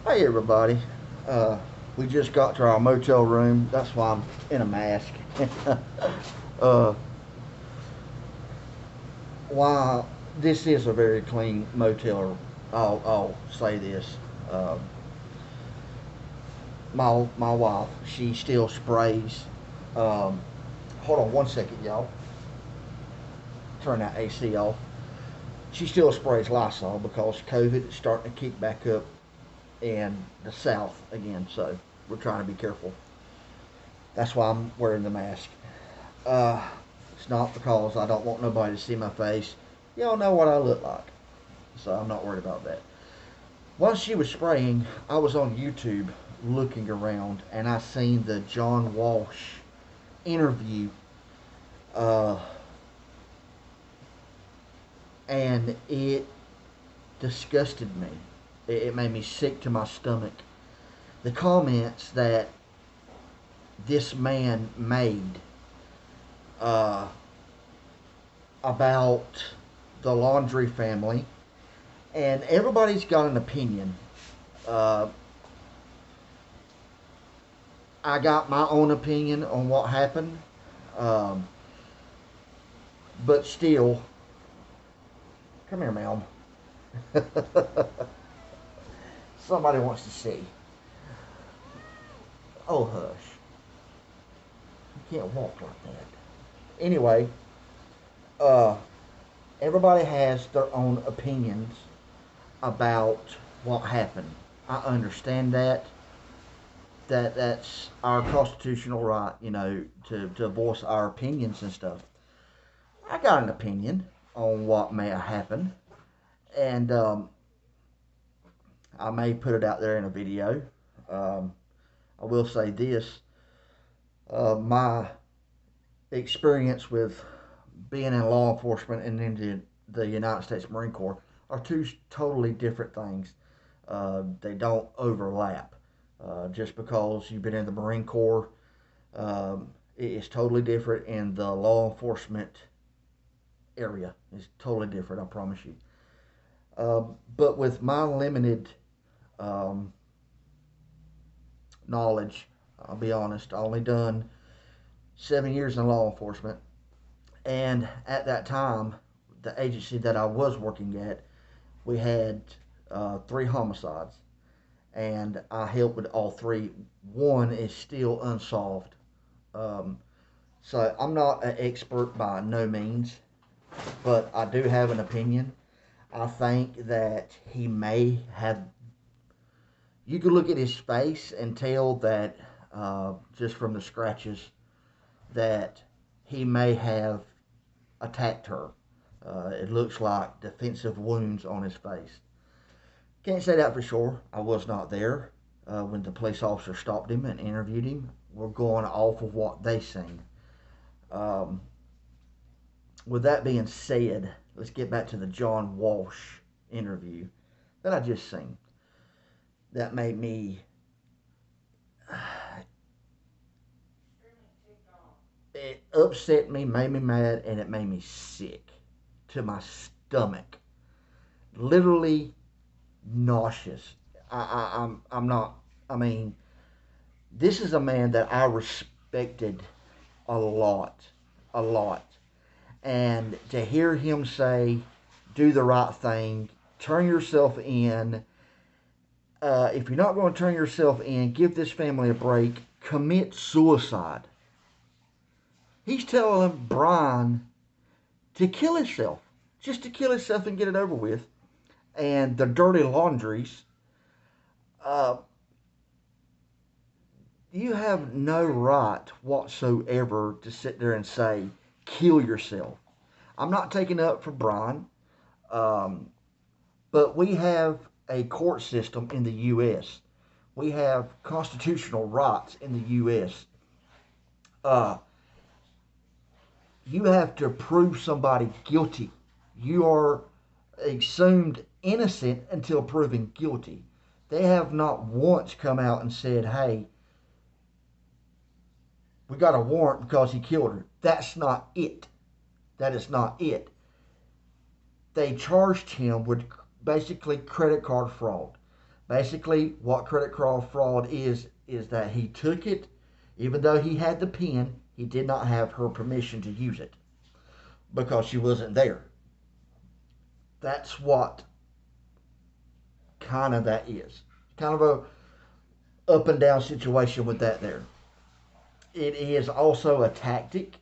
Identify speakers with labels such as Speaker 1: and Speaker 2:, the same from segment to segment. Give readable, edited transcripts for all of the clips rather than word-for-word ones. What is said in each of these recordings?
Speaker 1: Hey everybody. Uh, we just got to our motel room. That's why I'm in a mask. uh, while this is a very clean motel, I'll say this. Uh, my wife, she still sprays. Um, hold on 1 second, y'all. Turn that AC off. She still sprays Lysol because COVID is starting to kick back up in the South again. So we're trying to be careful. That's why I'm wearing the mask. Uh, it's not because I don't want nobody to see my face. Y'all know what I look like, so I'm not worried about that. While she was spraying, I was on YouTube looking around, and I seen the John Walsh interview, uh, and it disgusted me. It made me sick to my stomach. The comments that this man made uh, about the Laundry family, and everybody's got an opinion. Uh, I got my own opinion on what happened, um, but still, come here, ma'am. Somebody wants to see. Oh, hush. You can't walk like that. Anyway, uh, everybody has their own opinions about what happened. I understand that. That's our constitutional right, to voice our opinions and stuff. I got an opinion on what may have happened, and I may put it out there in a video. Um, I will say this: my experience with being in law enforcement and in the United States Marine Corps are two totally different things. They don't overlap. Just because you've been in the Marine Corps, it is totally different in the law enforcement area. It's totally different, I promise you. But with my limited um, knowledge, I'll be honest, I only done 7 years in law enforcement. And at that time, the agency that I was working at, we had three homicides. And I helped with all three. One is still unsolved. Um, so I'm not an expert by no means, but I do have an opinion. I think that he may have. You could look at his face and tell that just from the scratches that he may have attacked her. It looks like defensive wounds on his face. Can't say that for sure. I was not there when the police officer stopped him and interviewed him. We're going off of what they seen. Um, with that being said, let's get back to the John Walsh interview that I just seen. That made me. It upset me, made me mad, and it made me sick to my stomach. Literally nauseous. I'm not. I mean, this is a man that I respected a lot, and to hear him say, "Do the right thing, turn yourself in. If you're not going to turn yourself in, give this family a break. Commit suicide." He's telling Brian to kill himself, just to kill himself and get it over with. And the dirty laundries. Uh, you have no right whatsoever to sit there and say, kill yourself. I'm not taking up for Brian, um, but we have a court system in the U.S. We have constitutional rights in the U.S. Uh, you have to prove somebody guilty. You are assumed innocent until proven guilty. They have not once come out and said, hey, we got a warrant because he killed her. That's not it. That is not it. They charged him with basically credit card fraud. Basically, what credit card fraud is that he took it, even though he had the PIN, he did not have her permission to use it because she wasn't there. That's what kind of that is. Kind of a up and down situation with that there. It is also a tactic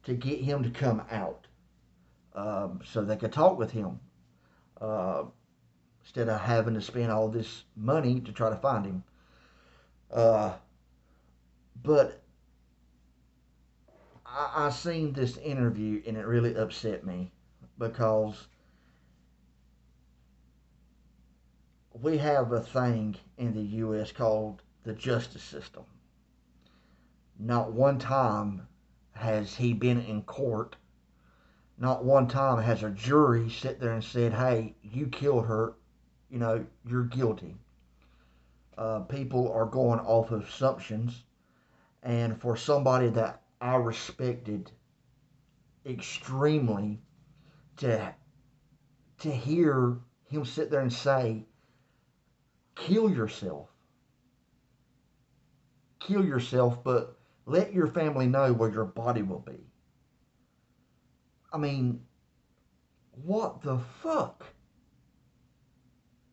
Speaker 1: to get him to come out, so they could talk with him, uh, instead of having to spend all this money to try to find him. Uh, but I seen this interview and it really upset me because we have a thing in the U.S. called the justice system. Not one time has he been in court. Not one time has a jury sit there and said, "Hey, you killed her. You know, you're guilty." People are going off of assumptions, and for somebody that I respected extremely, to hear him sit there and say, "Kill yourself, kill yourself, but let your family know where your body will be." I mean, what the fuck?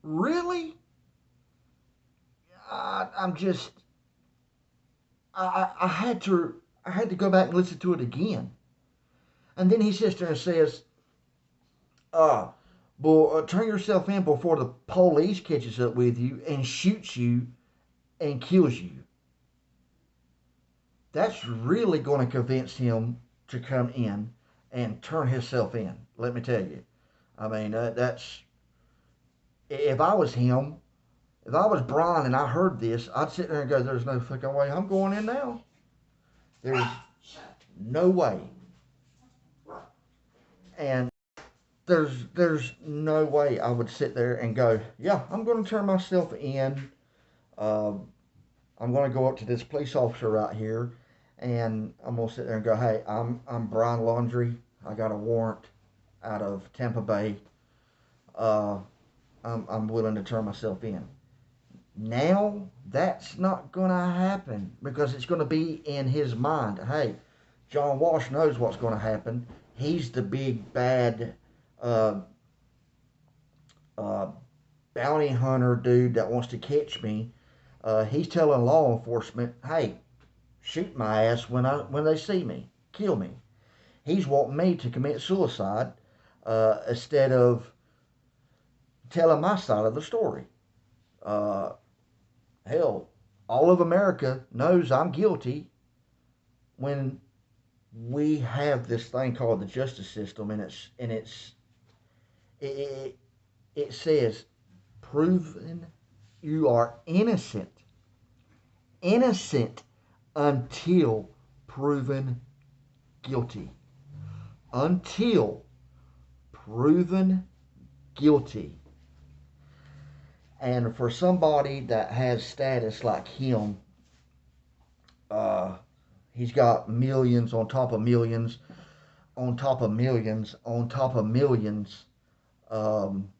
Speaker 1: Really? I'm just, I had to go back and listen to it again. And then he sits there and says, uh, "Well, turn yourself in before the police catches up with you and shoots you and kills you." That's really going to convince him to come in and turn himself in. Let me tell you. I mean, that's, if I was him, if I was Brian and I heard this, I'd sit there and go, "There's no fucking way I'm going in now. There's no way." And there's no way I would sit there and go, "Yeah, I'm going to turn myself in. Uh, I'm going to go up to this police officer right here, and I'm going to sit there and go, 'Hey, I'm Brian Laundrie. I got a warrant out of Tampa Bay. Uh, I'm willing to turn myself in.'" Now that's not going to happen because it's going to be in his mind. Hey, John Walsh knows what's going to happen. He's the big bad uh, uh, bounty hunter dude that wants to catch me. He's telling law enforcement, "Hey, shoot my ass when they see me, kill me." He's wanting me to commit suicide, instead of telling my side of the story. Uh, Hell, all of America knows I'm guilty when we have this thing called the justice system, and it, it says proven you are innocent, innocent until proven guilty, until proven guilty. And for somebody that has status like him, uh, he's got millions on top of millions on top of millions on top of millions, um,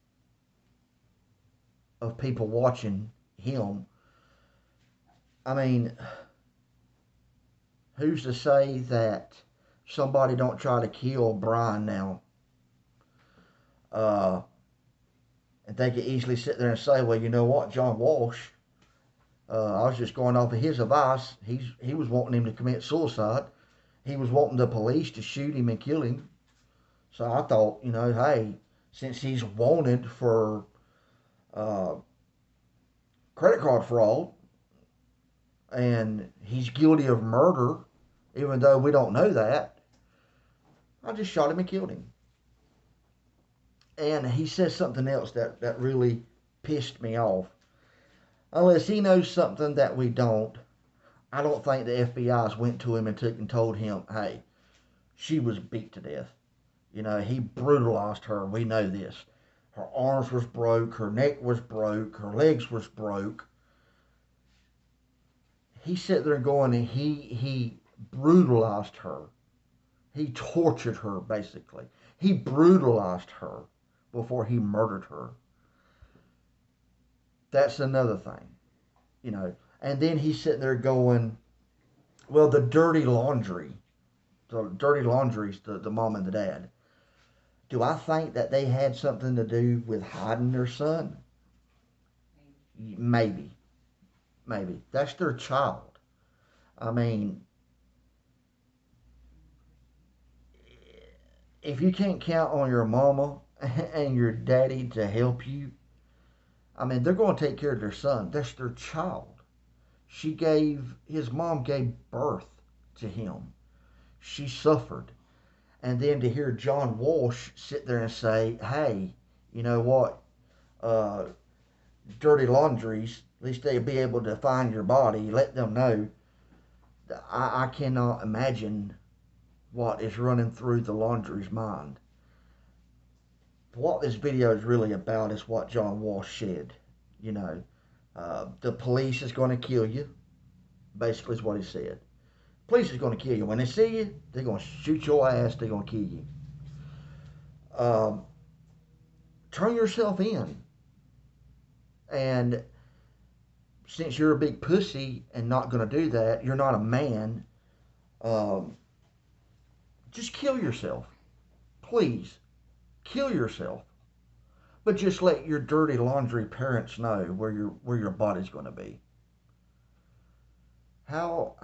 Speaker 1: of people watching him. I mean, who's to say that somebody don't try to kill Brian now? Uh, and they could easily sit there and say, "Well, you know what, John Walsh, I was just going off of his advice. He was wanting him to commit suicide. He was wanting the police to shoot him and kill him. So I thought, hey, since he's wanted for uh, credit card fraud and he's guilty of murder, even though we don't know that, I just shot him and killed him." And he says something else that really pissed me off. Unless he knows something that we don't, I don't think the FBI's went to him and told him, "Hey, she was beat to death. He brutalized her. We know this. Her arms was broke, her neck was broke, her legs was broke." He sat there going, and he brutalized her. He tortured her, basically. He brutalized her before he murdered her. That's another thing, you know. And then he's sitting there going, well, the dirty laundry. The dirty laundry's the mom and the dad. Do I think that they had something to do with hiding their son? Maybe. Maybe. That's their child. I mean, if you can't count on your mama and your daddy to help you, I mean, they're going to take care of their son. That's their child. His mom gave birth to him. She suffered. And then to hear John Walsh sit there and say, hey, you know what? Uh, Dirty laundries, at least they'll be able to find your body. Let them know. I cannot imagine what is running through the laundry's mind. What this video is really about is what John Walsh said. You know, the police is going to kill you, basically is what he said. Police is going to kill you. When they see you, they're going to shoot your ass. They're going to kill you. Turn yourself in. And since you're a big pussy and not going to do that, you're not a man, just kill yourself. Please, kill yourself. But just let your dirty laundry parents know where your body's going to be. How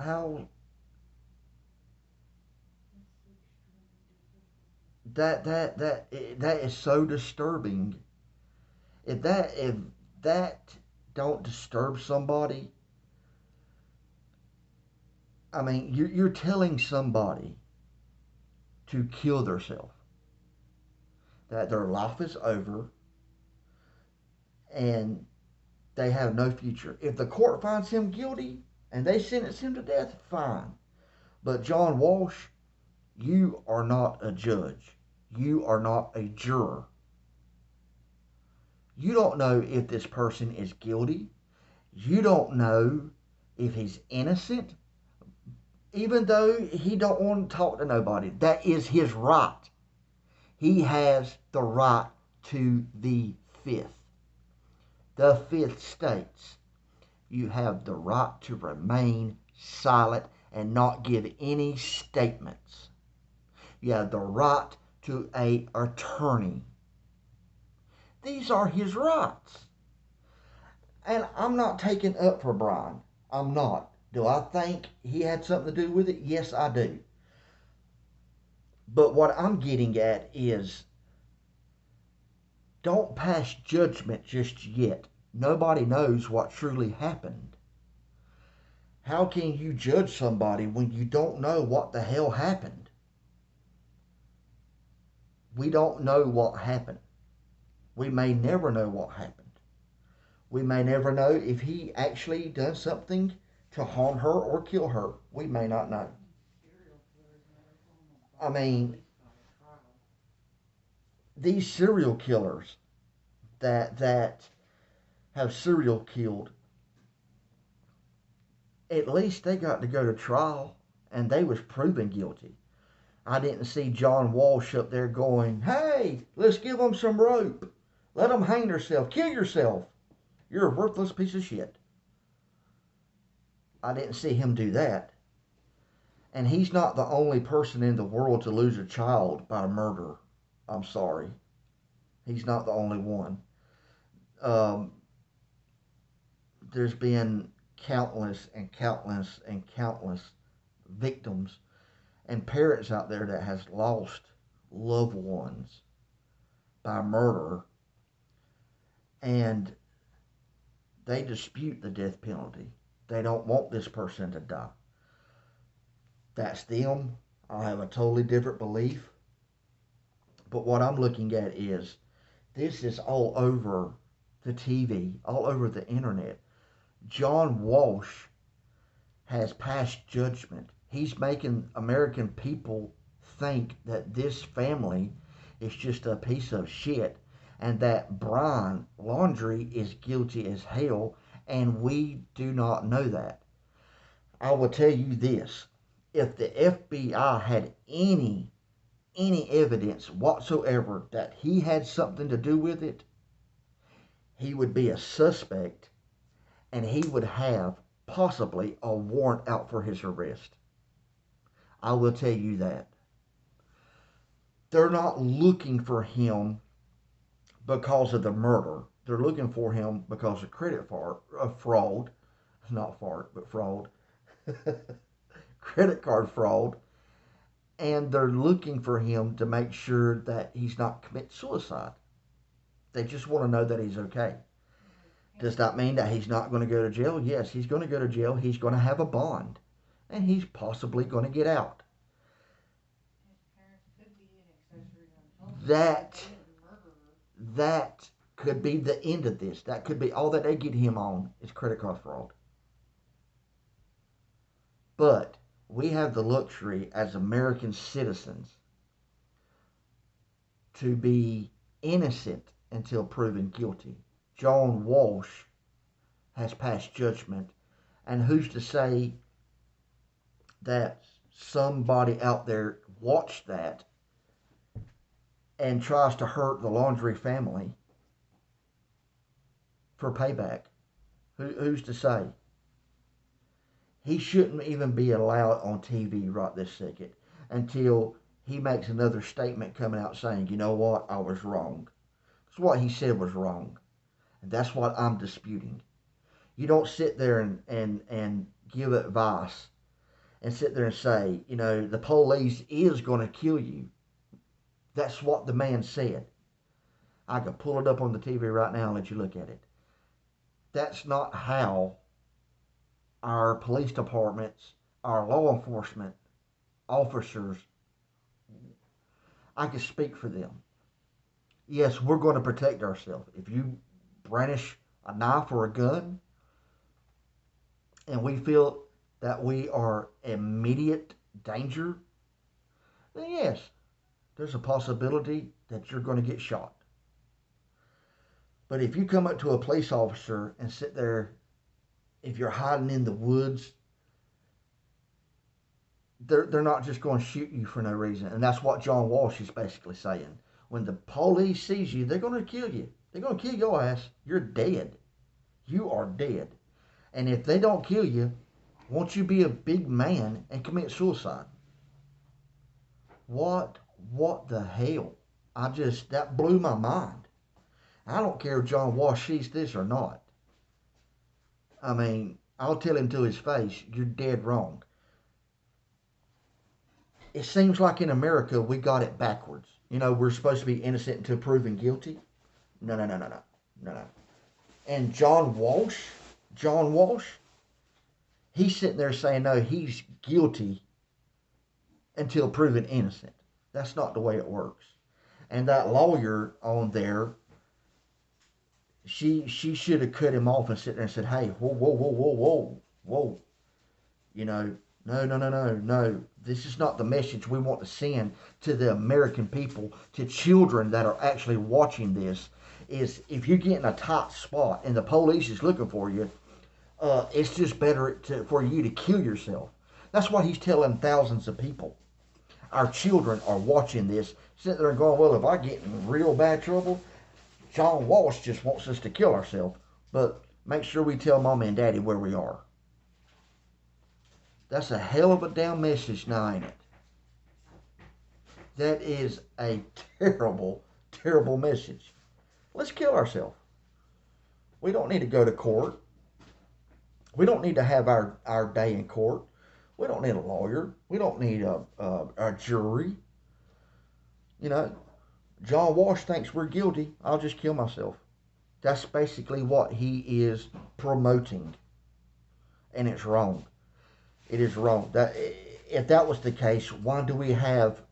Speaker 1: that is so disturbing. If that don't disturb somebody, I mean, you're telling somebody to kill themselves, that their life is over and they have no future. If the court finds him guilty and they sentence him to death, fine. But John Walsh, you are not a judge. You are not a juror. You don't know if this person is guilty. You don't know if he's innocent. Even though he don't want to talk to nobody, that is his right. He has the right to the fifth. The fifth states you have the right to remain silent and not give any statements. You have the right to an attorney. These are his rights. And I'm not taking up for Brian. I'm not. Do I think he had something to do with it? Yes, I do. But what I'm getting at is don't pass judgment just yet. Nobody knows what truly happened. How can you judge somebody when you don't know what the hell happened? We don't know what happened. We may never know what happened. We may never know if he actually done something to harm her or kill her. We may not know. I mean, these serial killers that have serial killed, at least they got to go to trial and they was proven guilty. I didn't see John Walsh up there going, hey, let's give them some rope. Let them hang themselves. Kill yourself. You're a worthless piece of shit. I didn't see him do that. And he's not the only person in the world to lose a child by murder. I'm sorry. He's not the only one. Um, there's been countless and countless and countless victims and parents out there that has lost loved ones by murder, and they dispute the death penalty. They don't want this person to die. That's them. I have a totally different belief. But what I'm looking at is this is all over the TV, all over the internet. John Walsh has passed judgment. He's making American people think that this family is just a piece of shit and that Brian Laundrie is guilty as hell, and we do not know that. I will tell you this. If the FBI had any evidence whatsoever that he had something to do with it, he would be a suspect and he would have possibly a warrant out for his arrest. I will tell you that. They're not looking for him because of the murder. They're looking for him because of fraud. Not fart, but fraud. Credit card fraud. And they're looking for him to make sure that he's not commit suicide. They just want to know that he's okay. Does that mean that he's not going to go to jail? Yes, he's going to go to jail. He's going to have a bond. And he's possibly going to get out. That that could be the end of this. That could be all that they get him on is credit card fraud. But we have the luxury as American citizens to be innocent until proven guilty. John Walsh has passed judgment, and who's to say that somebody out there watched that and tries to hurt the Laundrie family for payback? Who's to say? He shouldn't even be allowed on TV right this second until he makes another statement coming out saying, you know what, I was wrong. Because what he said was wrong. And that's what I'm disputing. You don't sit there and give advice and sit there and say, you know, the police is going to kill you. That's what the man said. I could pull it up on the TV right now and let you look at it. That's not how our police departments, our law enforcement officers, I can speak for them. Yes, we're going to protect ourselves. If you brandish a knife or a gun and we feel that we are immediate danger, then yes, there's a possibility that you're going to get shot. But if you come up to a police officer and sit there, if you're hiding in the woods, they're not just going to shoot you for no reason. And that's what John Walsh is basically saying. When the police sees you, they're going to kill you. They're going to kill your ass. You're dead. You are dead. And if they don't kill you, won't you be a big man and commit suicide? What the hell? That blew my mind. I don't care if John Walsh sees this or not. I mean, I'll tell him to his face, you're dead wrong. It seems like in America we got it backwards. You know, we're supposed to be innocent until proven guilty. No. And John Walsh, he's sitting there saying, no, he's guilty until proven innocent. That's not the way it works. And that lawyer on there, she should have cut him off and sit there and said, hey, whoa. You know, no. This is not the message we want to send to the American people, to children that are actually watching this. Is if you get in a tight spot and the police is looking for you, it's just better for you to kill yourself. That's what he's telling thousands of people. Our children are watching this, sitting there and going, well, if I get in real bad trouble, John Walsh just wants us to kill ourselves. But make sure we tell Mommy and Daddy where we are. That's a hell of a damn message now, ain't it? That is a terrible, terrible message. Let's kill ourselves. We don't need to go to court. We don't need to have our day in court. We don't need a lawyer. We don't need a jury. You know, John Walsh thinks we're guilty. I'll just kill myself. That's basically what he is promoting. And it's wrong. It is wrong. If that was the case, why do we have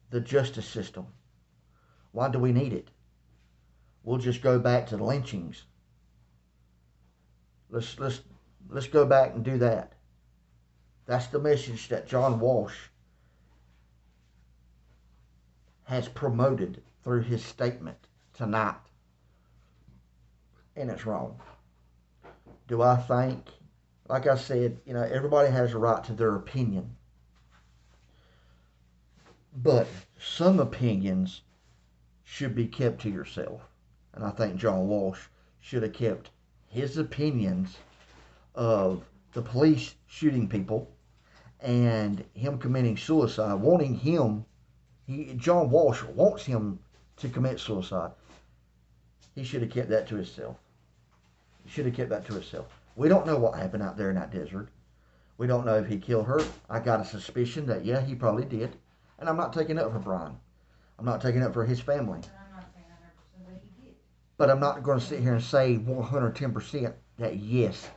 Speaker 1: the justice system? Why do we need it? We'll just go back to the lynchings. Let's go back and do that. That's the message that John Walsh has promoted through his statement tonight. And it's wrong. Do I think, like I said, you know, everybody has a right to their opinion. But some opinions should be kept to yourself. And I think John Walsh should have kept his opinions of the police shooting people and him committing suicide, wanting him, John Walsh wants him to commit suicide. He should have kept that to himself. He should have kept that to himself. We don't know what happened out there in that desert. We don't know if he killed her. I got a suspicion that, yeah, he probably did. And I'm not taking up for Brian. I'm not taking up for his family. But I'm not going to sit here and say 110% that, yes,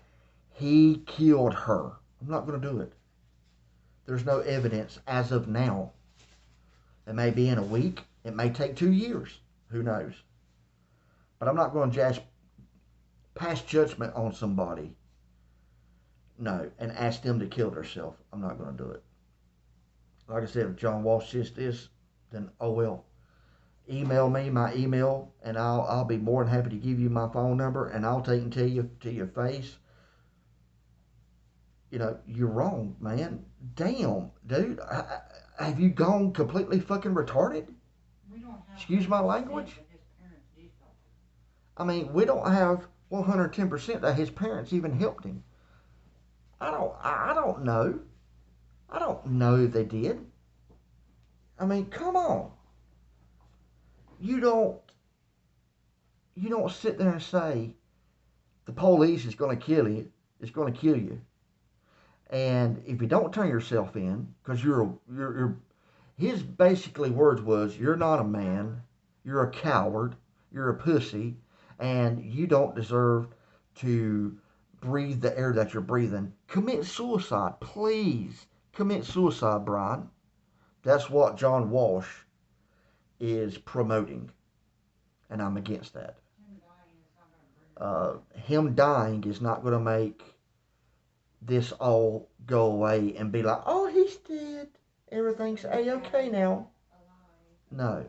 Speaker 1: he killed her. I'm not going to do it. There's no evidence as of now. It may be in a week. It may take 2 years. Who knows? But I'm not going to just pass judgment on somebody. No, and ask them to kill themselves. I'm not going to do it. Like I said, if John Walsh says this, then oh well. Email me my email, and I'll be more than happy to give you my phone number, and I'll take and tell you to your face. You know, you're wrong, man. Damn, dude. Have you gone completely fucking retarded? Excuse my language? I mean, we don't have 110% that his parents even helped him. I don't know. I don't know if they did. I mean, come on. You don't sit there and say the police is going to kill you. It's going to kill you. And if you don't turn yourself in, because you're his basically words was, you're not a man, you're a coward, you're a pussy, and you don't deserve to breathe the air that you're breathing. Commit suicide, please. Commit suicide, Brian. That's what John Walsh is promoting, and I'm against that. Him dying is not going to make this all go away and be like, oh, he's dead. Everything's A-okay now. No.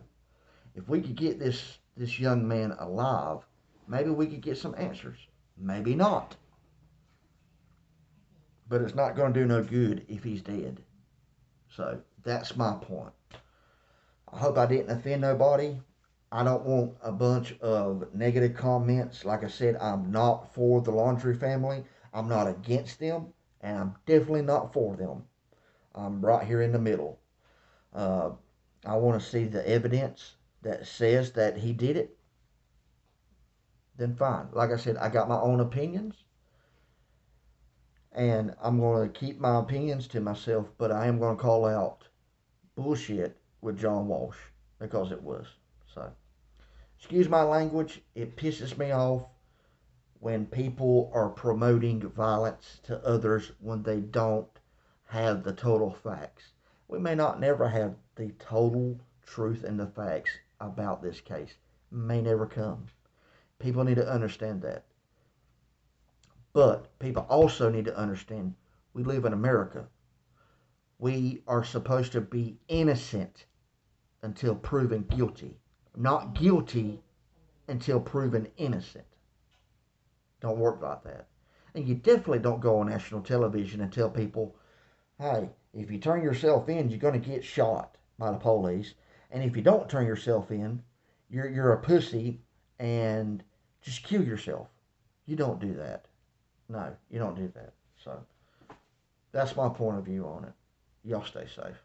Speaker 1: If we could get this young man alive, maybe we could get some answers. Maybe not. But it's not going to do no good if he's dead. So that's my point. I hope I didn't offend nobody. I don't want a bunch of negative comments. Like I said, I'm not for the Laundrie family. I'm not against them, and I'm definitely not for them. I'm right here in the middle. I want to see the evidence that says that he did it. Then fine. Like I said, I got my own opinions, and I'm going to keep my opinions to myself, but I am going to call out bullshit with John Walsh, because it was. So, excuse my language. It pisses me off when people are promoting violence to others when they don't have the total facts. We may not never have the total truth and the facts about this case. May never come. People need to understand that. But people also need to understand we live in America. We are supposed to be innocent until proven guilty. Not guilty until proven innocent. Don't work like that. And you definitely don't go on national television and tell people, hey, if you turn yourself in, you're going to get shot by the police. And if you don't turn yourself in, you're a pussy and just kill yourself. You don't do that. No, you don't do that. So that's my point of view on it. Y'all stay safe.